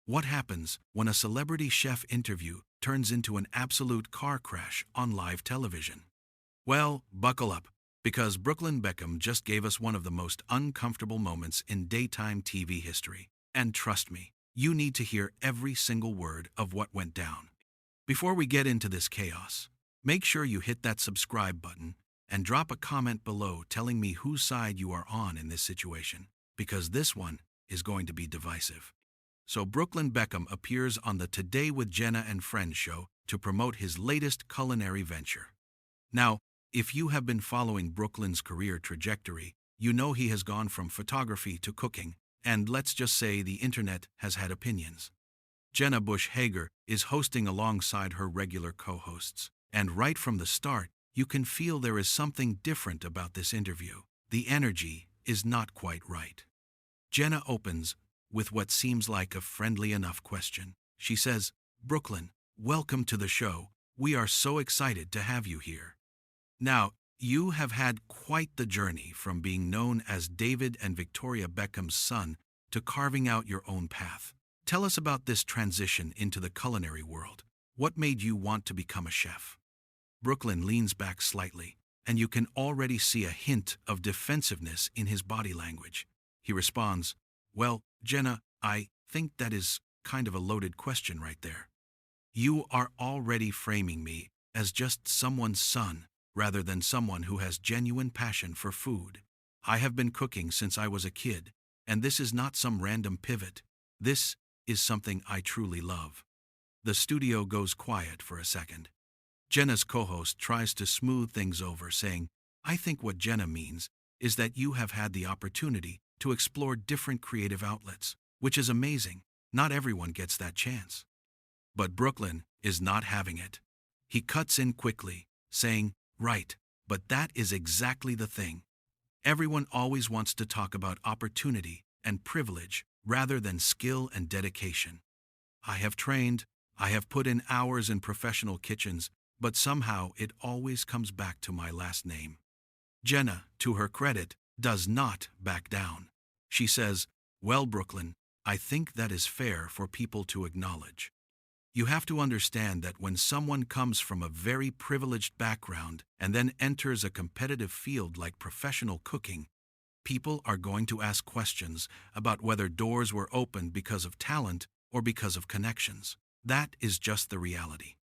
What happens when a celebrity chef interview turns into an absolute car crash on live television? Well, buckle up, because Brooklyn Beckham just gave us one of the most uncomfortable moments in daytime TV history. And trust me, you need to hear every single word of what went down. Before we get into this chaos, make sure you hit that subscribe button and drop a comment below telling me whose side you are on in this situation, because this one is going to be divisive. So Brooklyn Beckham appears on the Today with Jenna and Friends show to promote his latest culinary venture. Now, if you have been following Brooklyn's career trajectory, you know he has gone from photography to cooking, and let's just say the internet has had opinions. Jenna Bush Hager is hosting alongside her regular co-hosts, and right from the start, you can feel there is something different about this interview. The energy is not quite right. Jenna opens with what seems like a friendly enough question. She says, "Brooklyn, welcome to the show. We are so excited to have you here." Now, you have had quite the journey from being known as David and Victoria Beckham's son to carving out your own path. Tell us about this transition into the culinary world. What made you want to become a chef? Brooklyn leans back slightly, and you can already see a hint of defensiveness in his body language. He responds, "Well, Jenna, I think that is kind of a loaded question right there. You are already framing me as just someone's son, rather than someone who has genuine passion for food. I have been cooking since I was a kid, and this is not some random pivot. This is something I truly love." The studio goes quiet for a second. Jenna's co-host tries to smooth things over, saying, "I think what Jenna means is that you have had the opportunity to explore different creative outlets, which is amazing. Not everyone gets that chance." But Brooklyn is not having it. He cuts in quickly, saying, "Right, but that is exactly the thing. Everyone always wants to talk about opportunity and privilege rather than skill and dedication. I have trained, I have put in hours in professional kitchens, but somehow it always comes back to my last name." Jenna, to her credit, does not back down. She says, "Well, Brooklyn, I think that is fair for people to acknowledge. You have to understand that when someone comes from a very privileged background and then enters a competitive field like professional cooking, people are going to ask questions about whether doors were opened because of talent or because of connections. That is just the reality."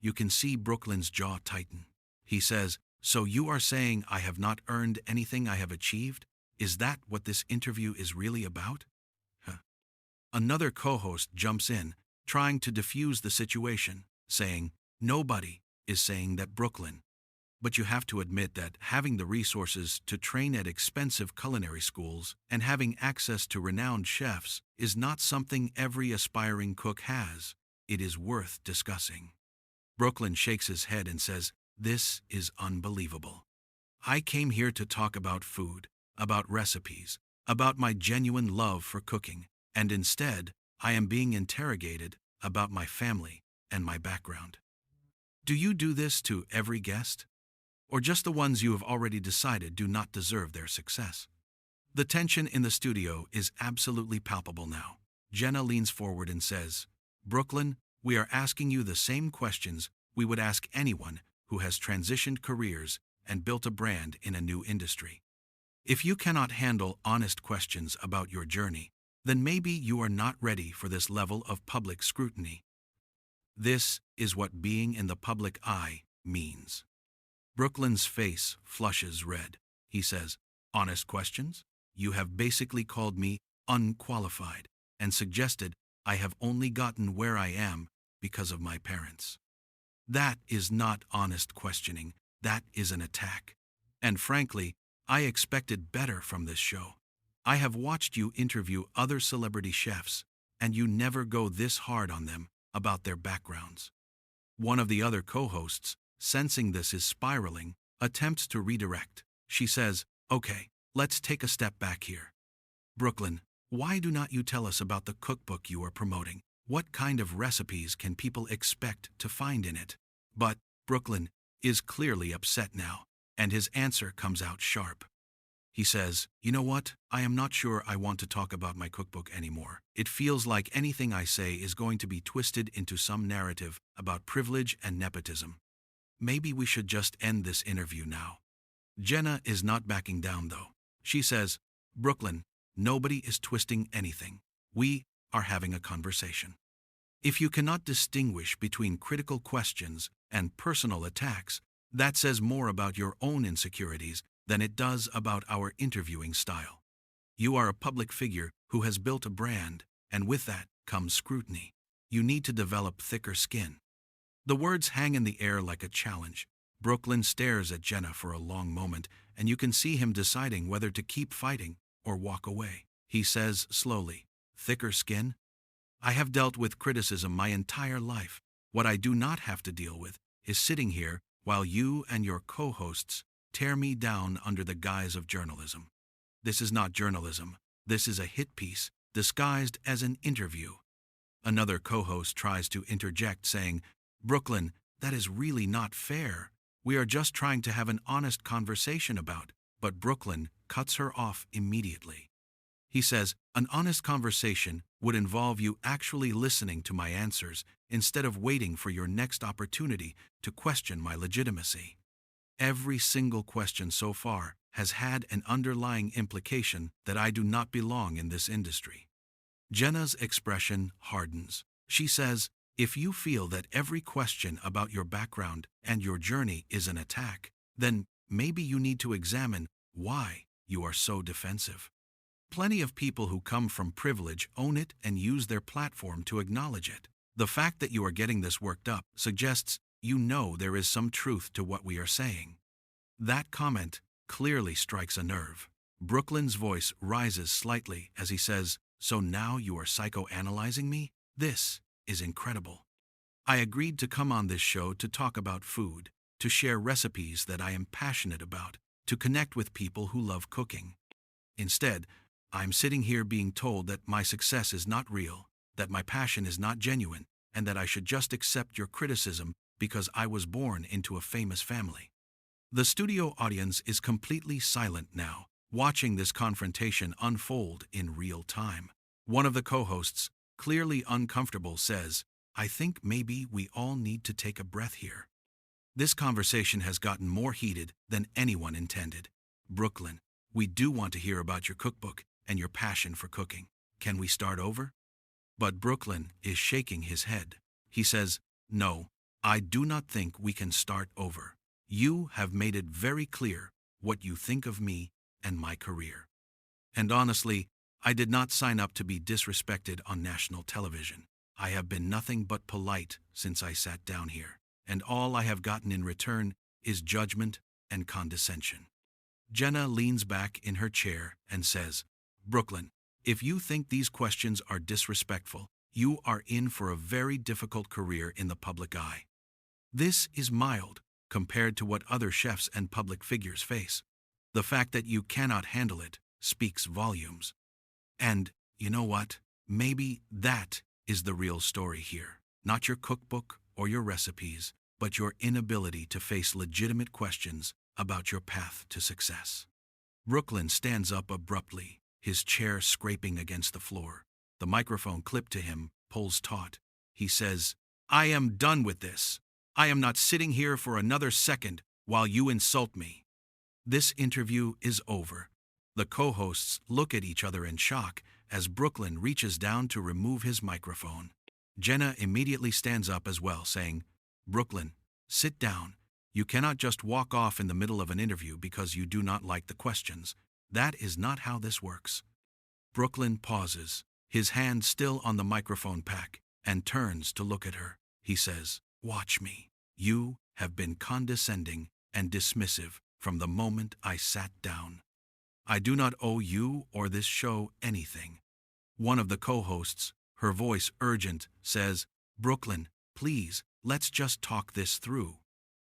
You can see Brooklyn's jaw tighten. He says, "So you are saying I have not earned anything I have achieved? Is that what this interview is really about?" Another co-host jumps in, trying to defuse the situation, saying, "Nobody is saying that, Brooklyn. But you have to admit that having the resources to train at expensive culinary schools and having access to renowned chefs is not something every aspiring cook has. It is worth discussing." Brooklyn shakes his head and says, "This is unbelievable. I came here to talk about food, about recipes, about my genuine love for cooking, and instead, I am being interrogated about my family and my background. Do you do this to every guest? Or just the ones you have already decided do not deserve their success?" The tension in the studio is absolutely palpable now. Jenna leans forward and says, "Brooklyn, we are asking you the same questions we would ask anyone who has transitioned careers and built a brand in a new industry. If you cannot handle honest questions about your journey, then maybe you are not ready for this level of public scrutiny. This is what being in the public eye means." Brooklyn's face flushes red. He says, "Honest questions? You have basically called me unqualified and suggested I have only gotten where I am because of my parents. That is not honest questioning. That is an attack. And frankly, I expected better from this show. I have watched you interview other celebrity chefs, and you never go this hard on them about their backgrounds." One of the other co-hosts, sensing this is spiraling, attempts to redirect. She says, "Okay, let's take a step back here. Brooklyn, why do not you tell us about the cookbook you are promoting? What kind of recipes can people expect to find in it?" But Brooklyn is clearly upset now, and his answer comes out sharp. He says, "You know what? I am not sure I want to talk about my cookbook anymore. It feels like anything I say is going to be twisted into some narrative about privilege and nepotism. Maybe we should just end this interview now." Jenna is not backing down though. She says, "Brooklyn, nobody is twisting anything. We are having a conversation. If you cannot distinguish between critical questions and personal attacks, that says more about your own insecurities than it does about our interviewing style. You are a public figure who has built a brand, and with that comes scrutiny. You need to develop thicker skin." The words hang in the air like a challenge. Brooklyn stares at Jenna for a long moment, and you can see him deciding whether to keep fighting or walk away. He says slowly, "Thicker skin? I have dealt with criticism my entire life. What I do not have to deal with is sitting here while you and your co-hosts tear me down under the guise of journalism. This is not journalism. This is a hit piece disguised as an interview." Another co-host tries to interject, saying, "Brooklyn, that is really not fair. We are just trying to have an honest conversation about," but Brooklyn cuts her off immediately. He says, "An honest conversation would involve you actually listening to my answers instead of waiting for your next opportunity to question my legitimacy. Every single question so far has had an underlying implication that I do not belong in this industry." Jenna's expression hardens. She says, "If you feel that every question about your background and your journey is an attack, then maybe you need to examine why you are so defensive. Plenty of people who come from privilege own it and use their platform to acknowledge it. The fact that you are getting this worked up suggests you know there is some truth to what we are saying." That comment clearly strikes a nerve. Brooklyn's voice rises slightly as he says, "So now you are psychoanalyzing me? This is incredible. I agreed to come on this show to talk about food, to share recipes that I am passionate about, to connect with people who love cooking. Instead, I'm sitting here being told that my success is not real, that my passion is not genuine, and that I should just accept your criticism because I was born into a famous family." The studio audience is completely silent now, watching this confrontation unfold in real time. One of the co-hosts, clearly uncomfortable, says, "I think maybe we all need to take a breath here. This conversation has gotten more heated than anyone intended. Brooklyn, we do want to hear about your cookbook and your passion for cooking. Can we start over?" But Brooklyn is shaking his head. He says, "No, I do not think we can start over. You have made it very clear what you think of me and my career. And honestly, I did not sign up to be disrespected on national television. I have been nothing but polite since I sat down here, and all I have gotten in return is judgment and condescension." Jenna leans back in her chair and says, "Brooklyn, if you think these questions are disrespectful, you are in for a very difficult career in the public eye. This is mild compared to what other chefs and public figures face. The fact that you cannot handle it speaks volumes. And, you know what? Maybe that is the real story here. Not your cookbook or your recipes, but your inability to face legitimate questions about your path to success." Brooklyn stands up abruptly, his chair scraping against the floor. The microphone clipped to him pulls taut. He says, "I am done with this. I am not sitting here for another second while you insult me." This interview is over. The co-hosts look at each other in shock as Brooklyn reaches down to remove his microphone. Jenna immediately stands up as well, saying, "Brooklyn, sit down. You cannot just walk off in the middle of an interview because you do not like the questions. That is not how this works." Brooklyn pauses, his hand still on the microphone pack, and turns to look at her. He says, "Watch me. You have been condescending and dismissive from the moment I sat down. I do not owe you or this show anything." One of the co-hosts, her voice urgent, says, "Brooklyn, please, let's just talk this through.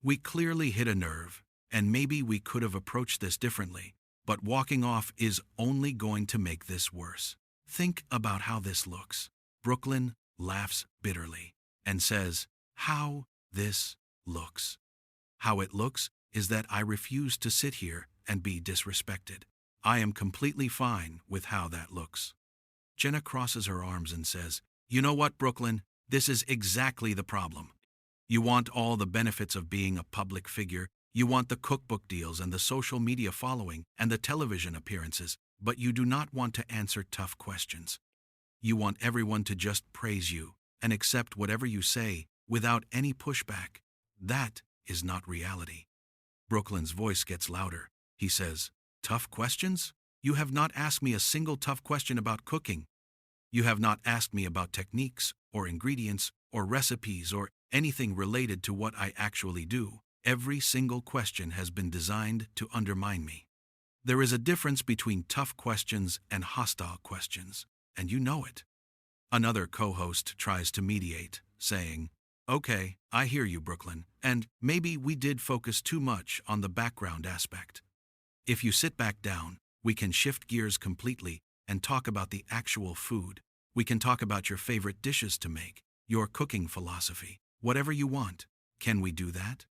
We clearly hit a nerve, and maybe we could have approached this differently, but walking off is only going to make this worse. Think about how this looks." Brooklyn laughs bitterly and says, "How this looks? How it looks is that I refuse to sit here and be disrespected. I am completely fine with how that looks. Jenna crosses her arms and says, "You know what, Brooklyn? This is exactly the problem. You want all the benefits of being a public figure. You want the cookbook deals and the social media following and the television appearances, but you do not want to answer tough questions. You want everyone to just praise you and accept whatever you say without any pushback. That is not reality." Brooklyn's voice gets louder. He says, "Tough questions? You have not asked me a single tough question about cooking. You have not asked me about techniques or ingredients or recipes or anything related to what I actually do. Every single question has been designed to undermine me. There is a difference between tough questions and hostile questions, and you know it." Another co-host tries to mediate, saying, "Okay, I hear you, Brooklyn, and maybe we did focus too much on the background aspect. If you sit back down, we can shift gears completely and talk about the actual food. We can talk about your favorite dishes to make, your cooking philosophy, whatever you want. Can we do that?"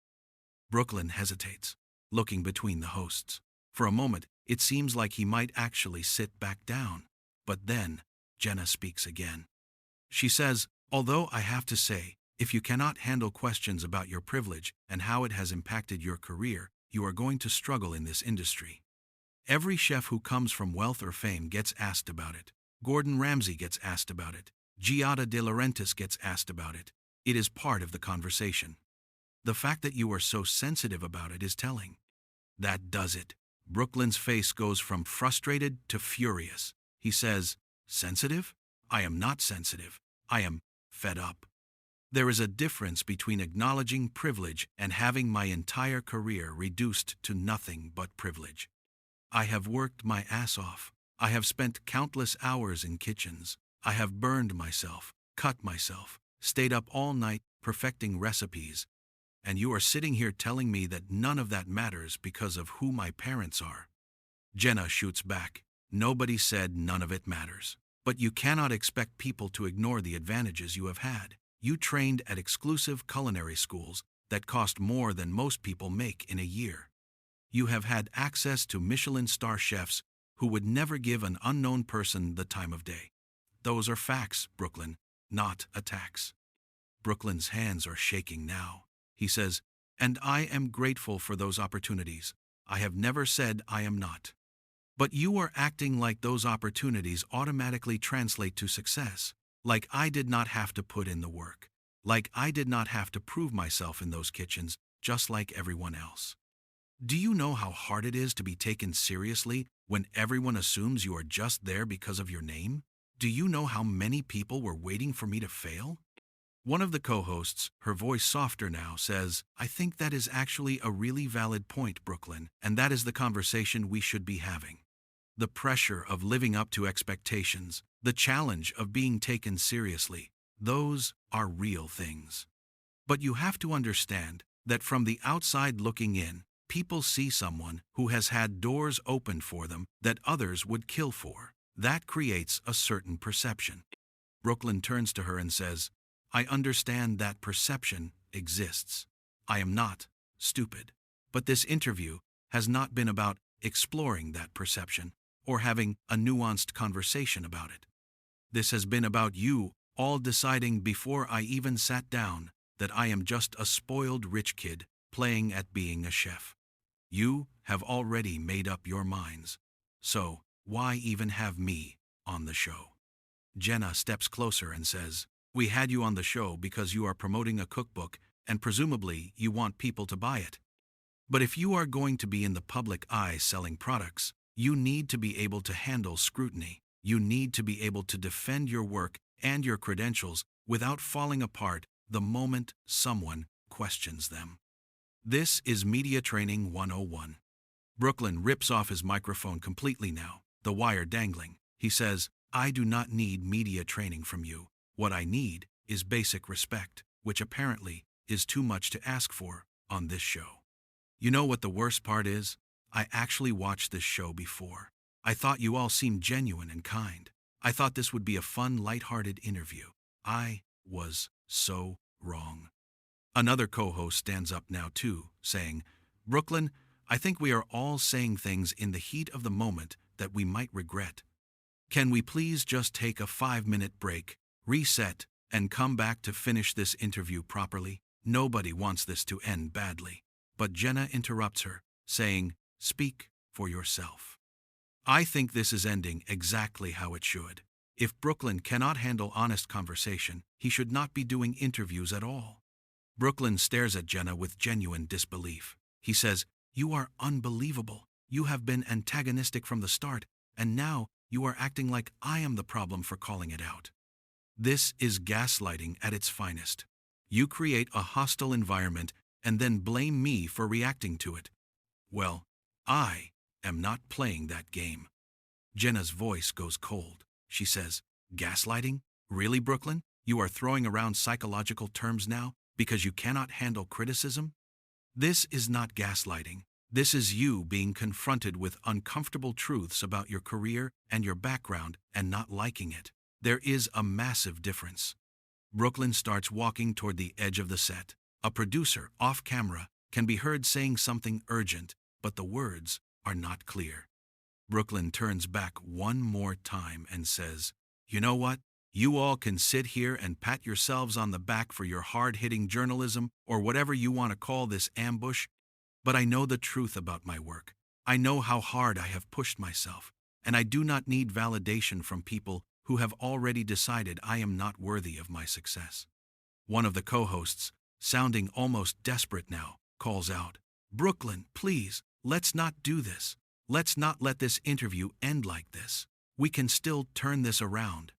Brooklyn hesitates, looking between the hosts. For a moment, it seems like he might actually sit back down. But then, Jenna speaks again. She says, "Although I have to say, if you cannot handle questions about your privilege and how it has impacted your career, you are going to struggle in this industry. Every chef who comes from wealth or fame gets asked about it. Gordon Ramsay gets asked about it. Giada De Laurentiis gets asked about it. It is part of the conversation. The fact that you are so sensitive about it is telling." That does it. Brooklyn's face goes from frustrated to furious. He says, "Sensitive? I am not sensitive. I am fed up. There is a difference between acknowledging privilege and having my entire career reduced to nothing but privilege. I have worked my ass off. I have spent countless hours in kitchens. I have burned myself, cut myself, stayed up all night perfecting recipes. And you are sitting here telling me that none of that matters because of who my parents are." Jenna shoots back, "Nobody said none of it matters. But you cannot expect people to ignore the advantages you have had. You trained at exclusive culinary schools that cost more than most people make in a year. You have had access to Michelin star chefs who would never give an unknown person the time of day. Those are facts, Brooklyn, not attacks." Brooklyn's hands are shaking now. He says, "And I am grateful for those opportunities. I have never said I am not. But you are acting like those opportunities automatically translate to success, like I did not have to put in the work, like I did not have to prove myself in those kitchens, just like everyone else. Do you know how hard it is to be taken seriously when everyone assumes you are just there because of your name? Do you know how many people were waiting for me to fail?" One of the co-hosts, her voice softer now, says, "I think that is actually a really valid point, Brooklyn, and that is the conversation we should be having. The pressure of living up to expectations, the challenge of being taken seriously, those are real things. But you have to understand that from the outside looking in, people see someone who has had doors opened for them that others would kill for. That creates a certain perception." Brooklyn turns to her and says, "I understand that perception exists. I am not stupid. But this interview has not been about exploring that perception or having a nuanced conversation about it. This has been about you all deciding before I even sat down that I am just a spoiled rich kid playing at being a chef. You have already made up your minds. So why even have me on the show?" Jenna steps closer and says, "We had you on the show because you are promoting a cookbook and presumably you want people to buy it. But if you are going to be in the public eye selling products, you need to be able to handle scrutiny. You need to be able to defend your work and your credentials without falling apart the moment someone questions them. This is Media Training 101. Brooklyn rips off his microphone completely now, the wire dangling. He says, "I do not need media training from you. What I need is basic respect, which apparently is too much to ask for on this show. You know what the worst part is? I actually watched this show before. I thought you all seemed genuine and kind. I thought this would be a fun, lighthearted interview. I was so wrong." Another co-host stands up now too, saying, "Brooklyn, I think we are all saying things in the heat of the moment that we might regret. Can we please just take a 5-minute break, reset, and come back to finish this interview properly? Nobody wants this to end badly. But Jenna interrupts her, saying, "Speak for yourself." I think this is ending exactly how it should. If Brooklyn cannot handle honest conversation, he should not be doing interviews at all. Brooklyn stares at Jenna with genuine disbelief. He says, "You are unbelievable. You have been antagonistic from the start, and now you are acting like I am the problem for calling it out." This is gaslighting at its finest. You create a hostile environment and then blame me for reacting to it. Well, I am not playing that game. Jenna's voice goes cold. She says, "Gaslighting? Really, Brooklyn? You are throwing around psychological terms now because you cannot handle criticism? This is not gaslighting. This is you being confronted with uncomfortable truths about your career and your background and not liking it. There is a massive difference." Brooklyn starts walking toward the edge of the set. A producer, off camera, can be heard saying something urgent, but the words are not clear. Brooklyn turns back one more time and says, "You know what? You all can sit here and pat yourselves on the back for your hard-hitting journalism or whatever you want to call this ambush, but I know the truth about my work. I know how hard I have pushed myself, and I do not need validation from people who have already decided I am not worthy of my success." One of the co-hosts, sounding almost desperate now, calls out, "Brooklyn, please, let's not do this. Let's not let this interview end like this. We can still turn this around."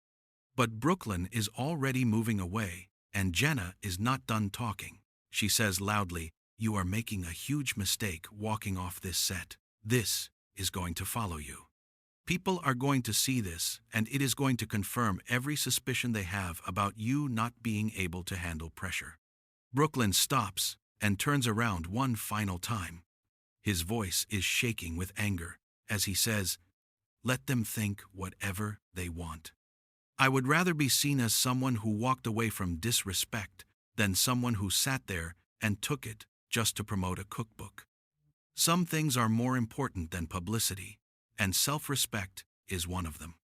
But Brooklyn is already moving away, and Jenna is not done talking. She says loudly, "You are making a huge mistake walking off this set. This is going to follow you. People are going to see this, and it is going to confirm every suspicion they have about you not being able to handle pressure." Brooklyn stops and turns around one final time. His voice is shaking with anger as he says, "Let them think whatever they want. I would rather be seen as someone who walked away from disrespect than someone who sat there and took it just to promote a cookbook. Some things are more important than publicity, and self-respect is one of them."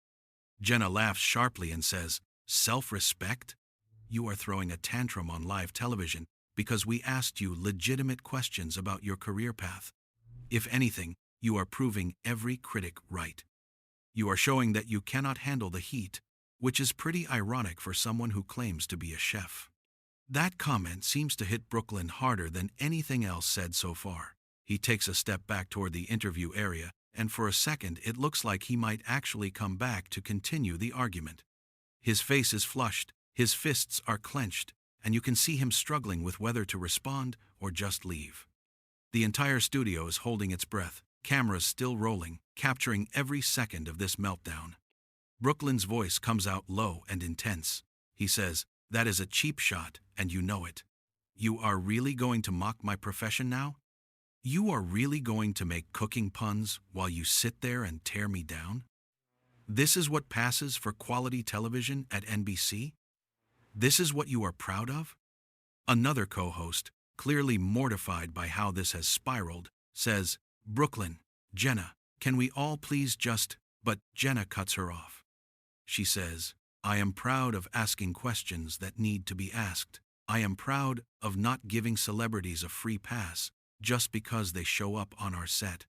Jenna laughs sharply and says, "Self-respect? You are throwing a tantrum on live television because we asked you legitimate questions about your career path. If anything, you are proving every critic right. You are showing that you cannot handle the heat, which is pretty ironic for someone who claims to be a chef." That comment seems to hit Brooklyn harder than anything else said so far. He takes a step back toward the interview area, and for a second it looks like he might actually come back to continue the argument. His face is flushed, his fists are clenched, and you can see him struggling with whether to respond or just leave. The entire studio is holding its breath, cameras still rolling, capturing every second of this meltdown. Brooklyn's voice comes out low and intense. He says, "That is a cheap shot, and you know it. You are really going to mock my profession now? You are really going to make cooking puns while you sit there and tear me down? This is what passes for quality television at NBC? This is what you are proud of?" Another co-host, clearly mortified by how this has spiraled, says, "Brooklyn, Jenna, can we all please just—" But Jenna cuts her off. She says, "I am proud of asking questions that need to be asked. I am proud of not giving celebrities a free pass just because they show up on our set.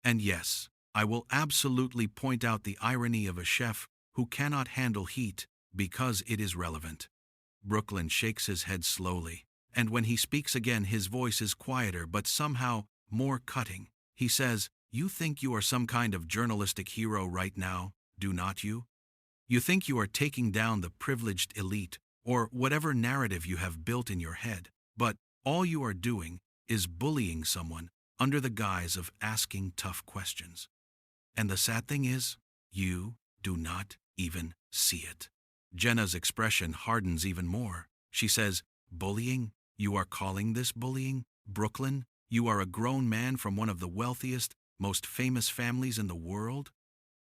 And yes, I will absolutely point out the irony of a chef who cannot handle heat because it is relevant." Brooklyn shakes his head slowly, and when he speaks again his voice is quieter but somehow more cutting. He says, "You think you are some kind of journalistic hero right now, do not you? You think you are taking down the privileged elite, or whatever narrative you have built in your head, but all you are doing is bullying someone under the guise of asking tough questions. And the sad thing is, you do not even see it." Jenna's expression hardens even more. She says, "Bullying? You are calling this bullying? Brooklyn, you are a grown man from one of the wealthiest, most famous families in the world.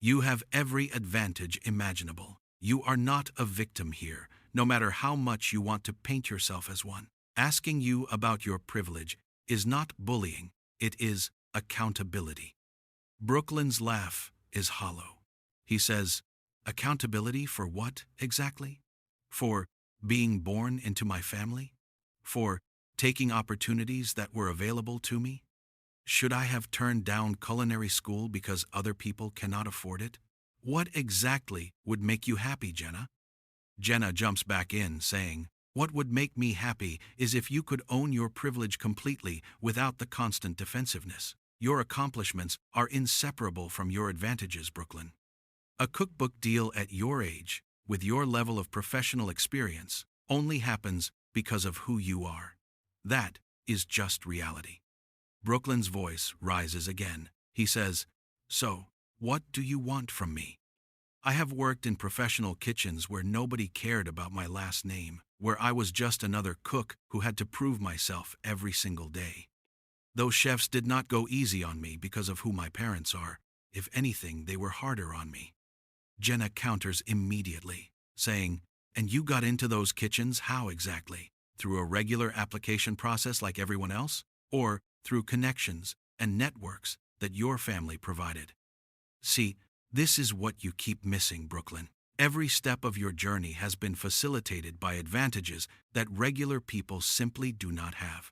You have every advantage imaginable. You are not a victim here, no matter how much you want to paint yourself as one. Asking you about your privilege is not bullying, it is accountability." Brooklyn's laugh is hollow. He says, accountability for what exactly? For being born into my family? For taking opportunities that were available to me? Should I have turned down culinary school because other people cannot afford it? What exactly would make you happy, Jenna? Jenna jumps back in, saying, what would make me happy is if you could own your privilege completely without the constant defensiveness. Your accomplishments are inseparable from your advantages, Brooklyn. A cookbook deal at your age, with your level of professional experience, only happens because of who you are. That is just reality. Brooklyn's voice rises again. He says, so, what do you want from me? I have worked in professional kitchens where nobody cared about my last name, where I was just another cook who had to prove myself every single day. Those chefs did not go easy on me because of who my parents are. If anything, they were harder on me. Jenna counters immediately, saying, and you got into those kitchens how exactly? Through a regular application process like everyone else? Or through connections and networks that your family provided? See, this is what you keep missing, Brooklyn. Every step of your journey has been facilitated by advantages that regular people simply do not have.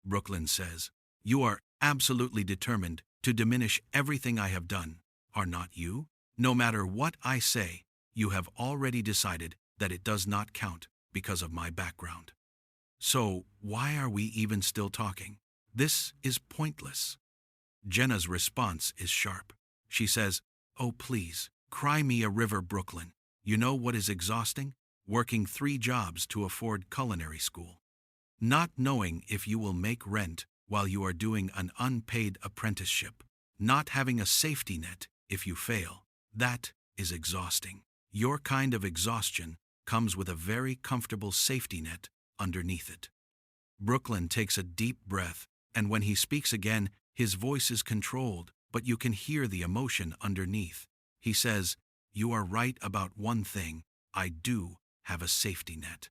Brooklyn says, you are absolutely determined to diminish everything I have done, are not you? No matter what I say, you have already decided that it does not count because of my background. So, why are we even still talking? This is pointless. Jenna's response is sharp. She says, oh please, cry me a river, Brooklyn. You know what is exhausting? Working 3 jobs to afford culinary school. Not knowing if you will make rent while you are doing an unpaid apprenticeship. Not having a safety net if you fail. That is exhausting. Your kind of exhaustion comes with a very comfortable safety net underneath it. Brooklyn takes a deep breath, and when he speaks again, his voice is controlled, but you can hear the emotion underneath. He says, you are right about one thing, I do have a safety net.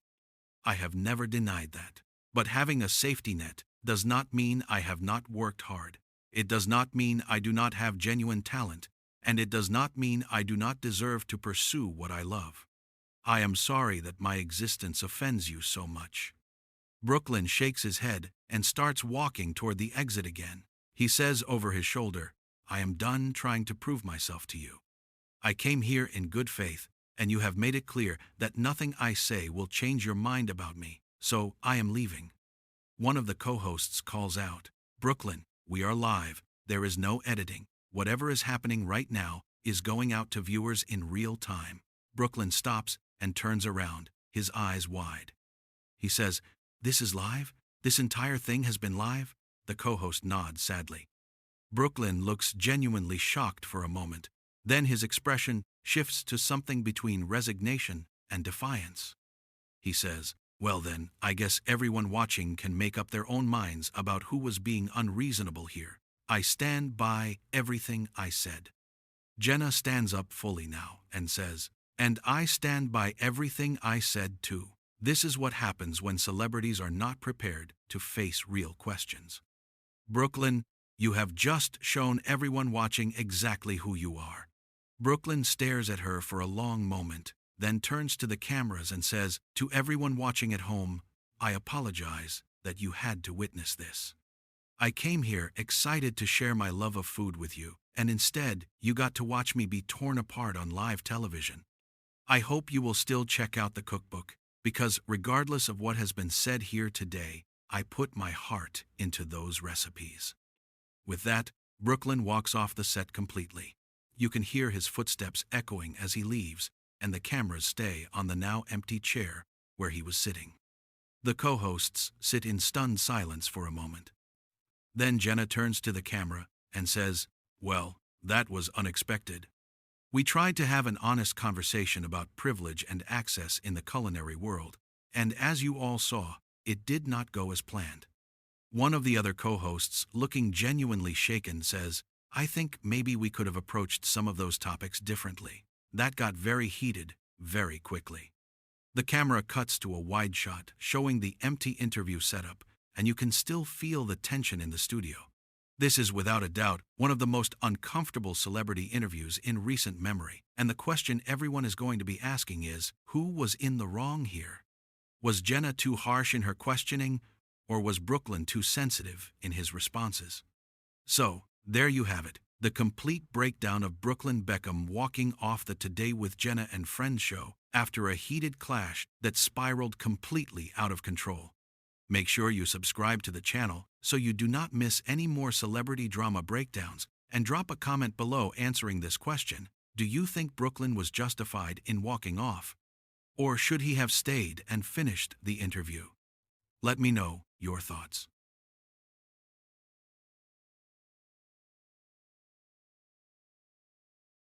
I have never denied that. But having a safety net does not mean I have not worked hard. It does not mean I do not have genuine talent, and it does not mean I do not deserve to pursue what I love. I am sorry that my existence offends you so much. Brooklyn shakes his head and starts walking toward the exit again. He says over his shoulder, I am done trying to prove myself to you. I came here in good faith, and you have made it clear that nothing I say will change your mind about me, so I am leaving. One of the co-hosts calls out, Brooklyn, we are live, there is no editing. Whatever is happening right now is going out to viewers in real time. Brooklyn stops and turns around, his eyes wide. He says, this is live? This entire thing has been live? The co-host nods sadly. Brooklyn looks genuinely shocked for a moment. Then his expression shifts to something between resignation and defiance. He says, well then, I guess everyone watching can make up their own minds about who was being unreasonable here. I stand by everything I said. Jenna stands up fully now and says, and I stand by everything I said too. This is what happens when celebrities are not prepared to face real questions. Brooklyn, you have just shown everyone watching exactly who you are. Brooklyn stares at her for a long moment, then turns to the cameras and says, to everyone watching at home, I apologize that you had to witness this. I came here excited to share my love of food with you, and instead, you got to watch me be torn apart on live television. I hope you will still check out the cookbook, because regardless of what has been said here today, I put my heart into those recipes. With that, Brooklyn walks off the set completely. You can hear his footsteps echoing as he leaves, and the cameras stay on the now empty chair where he was sitting. The co-hosts sit in stunned silence for a moment. Then Jenna turns to the camera and says, well, that was unexpected. We tried to have an honest conversation about privilege and access in the culinary world, and as you all saw, it did not go as planned. One of the other co-hosts, looking genuinely shaken, says, I think maybe we could have approached some of those topics differently. That got very heated, very quickly. The camera cuts to a wide shot showing the empty interview setup, and you can still feel the tension in the studio. This is without a doubt one of the most uncomfortable celebrity interviews in recent memory, and the question everyone is going to be asking is, who was in the wrong here? Was Jenna too harsh in her questioning, or was Brooklyn too sensitive in his responses? So, there you have it, the complete breakdown of Brooklyn Beckham walking off the Today with Jenna and Friends show after a heated clash that spiraled completely out of control. Make sure you subscribe to the channel so you do not miss any more celebrity drama breakdowns, and drop a comment below answering this question. Do you think Brooklyn was justified in walking off? Or should he have stayed and finished the interview? Let me know your thoughts.